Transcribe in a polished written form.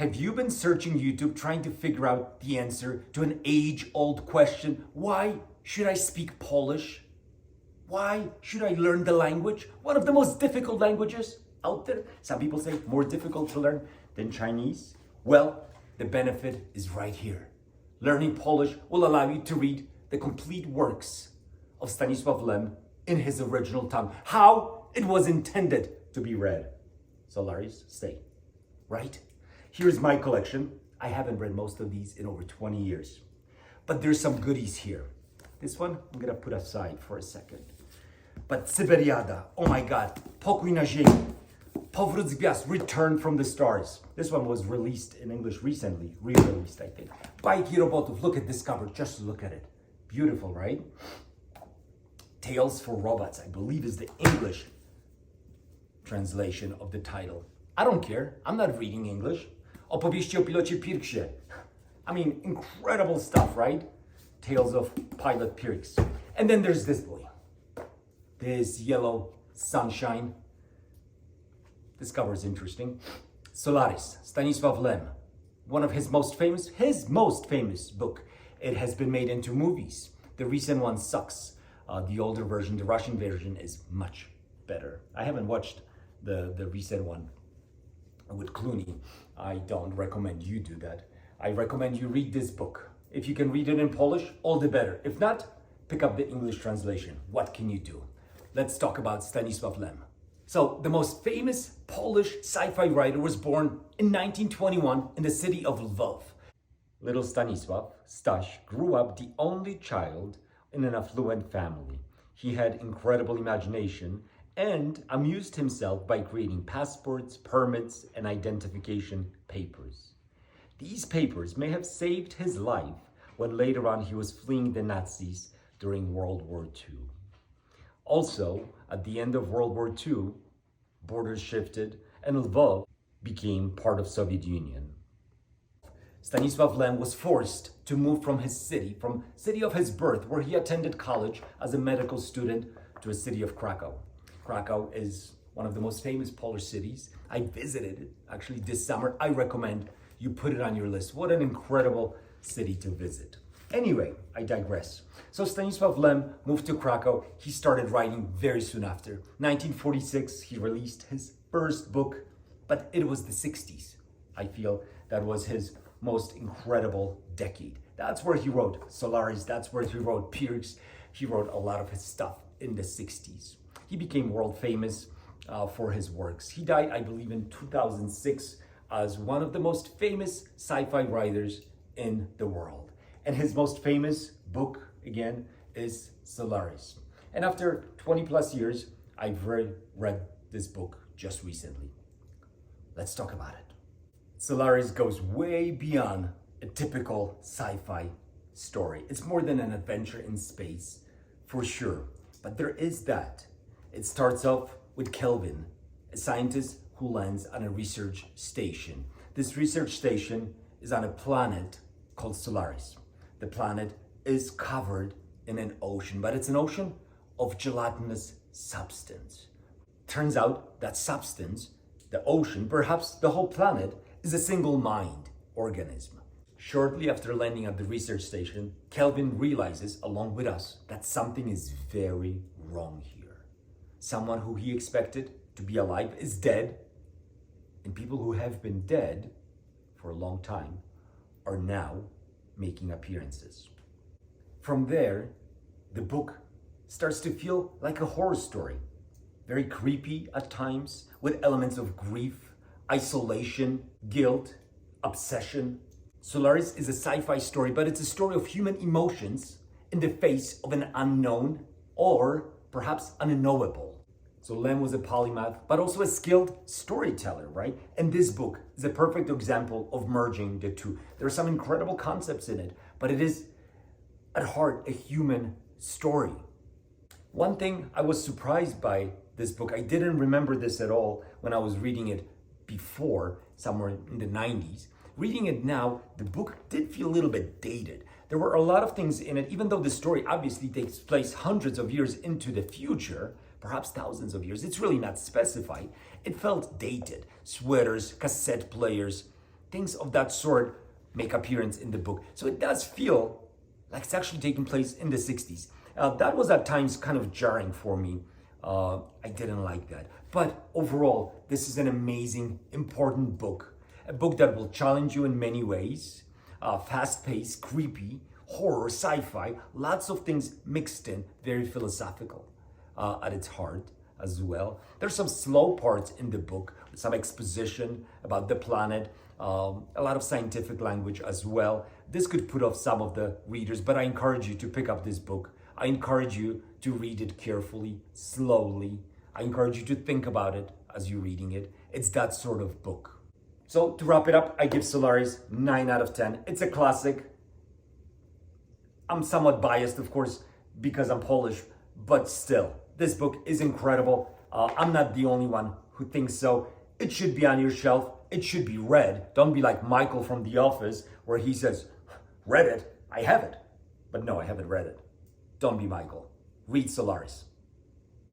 Have you been searching YouTube trying to figure out the answer to an age-old question? Why should I speak Polish? Why should I learn the language? One of the most difficult languages out there. Some people say more difficult to learn than Chinese. Well, the benefit is right here. Learning Polish will allow you to read the complete works of Stanislaw Lem in his original tongue. How it was intended to be read. Solaris, stay. Right? Here's my collection. I haven't read most of these in over 20 years. But there's some goodies here. This one, I'm gonna put aside for a second. But Syberiada, oh my God, Pokój na ziemi, Powrót z Gwiazd, Return from the Stars. This one was released in English recently, re-released I think. Bajki Robotów, look at this cover, just look at it. Beautiful, right? Tales for Robots, I believe is the English translation of the title. I don't care, I'm not reading English. Opowieści o pilocie Pirksie. I mean, incredible stuff, right? Tales of Pilot Pirks. And then there's this boy. This yellow sunshine. This cover is interesting. Solaris, Stanislaw Lem. One of his most famous book. It has been made into movies. The recent one sucks. The older version, the Russian version, is much better. I haven't watched the recent one with Clooney. I don't recommend you do that. I recommend you read this book. If you can read it in Polish, all the better. If not, pick up the English translation. What can you do? Let's talk about Stanislaw Lem. So, the most famous Polish sci-fi writer was born in 1921 in the city of Lwów. Little Stanisław, Staś, grew up the only child in an affluent family. He had incredible imagination and amused himself by creating passports, permits, and identification papers. These papers may have saved his life when later on he was fleeing the Nazis during World War II. Also, at the end of World War II, borders shifted and Lwów became part of Soviet Union. Stanislaw Lem was forced to move from his city, from city of his birth, where he attended college as a medical student, to a city of Krakow. Krakow is one of the most famous Polish cities. I visited it actually this summer. I recommend you put it on your list. What an incredible city to visit. Anyway, I digress. So Stanislaw Lem moved to Krakow. He started writing very soon after. 1946, he released his first book, but it was the 60s. I feel that was his most incredible decade. That's where he wrote Solaris, that's where he wrote Pirks. He wrote a lot of his stuff in the 60s. He became world famous for his works. He died, I believe, in 2006 as one of the most famous sci-fi writers in the world. And his most famous book, again, is Solaris. And after 20 plus years, I've read this book just recently. Let's talk about it. Solaris goes way beyond a typical sci-fi story. It's more than an adventure in space, for sure. But there is that. It starts off with Kelvin, a scientist who lands on a research station. This research station is on a planet called Solaris. The planet is covered in an ocean, but it's an ocean of gelatinous substance. Turns out that substance, the ocean, perhaps the whole planet, is a single-mind organism. Shortly after landing at the research station, Kelvin realizes, along with us, that something is very wrong here. Someone who he expected to be alive is dead, and people who have been dead for a long time are now making appearances. From there, the book starts to feel like a horror story. Very creepy at times, with elements of grief, isolation, guilt, obsession. Solaris is a sci-fi story, but it's a story of human emotions in the face of an unknown or perhaps unknowable. So Lem was a polymath, but also a skilled storyteller, right? And this book is a perfect example of merging the two. There are some incredible concepts in it, but it is at heart a human story. One thing I was surprised by this book, I didn't remember this at all when I was reading it before, somewhere in the 90s. Reading it now, the book did feel a little bit dated. There were a lot of things in it, even though the story obviously takes place hundreds of years into the future, perhaps thousands of years, it's really not specified. It felt dated. Sweaters, cassette players, things of that sort make appearance in the book. So it does feel like it's actually taking place in the 60s. That was at times kind of jarring for me. I didn't like that. But overall, this is an amazing, important book. A book that will challenge you in many ways. Fast-paced, creepy, horror, sci-fi, lots of things mixed in, very philosophical at its heart as well. There's some slow parts in the book, some exposition about the planet, a lot of scientific language as well. This could put off some of the readers, but I encourage you to pick up this book. I encourage you to read it carefully, slowly. I encourage you to think about it as you're reading it. It's that sort of book. So to wrap it up, I give Solaris 9 out of 10. It's a classic. I'm somewhat biased, of course, because I'm Polish, but still, this book is incredible. I'm not the only one who thinks so. It should be on your shelf. It should be read. Don't be like Michael from The Office, where he says, read it, I have it. But no, I haven't read it. Don't be Michael. Read Solaris.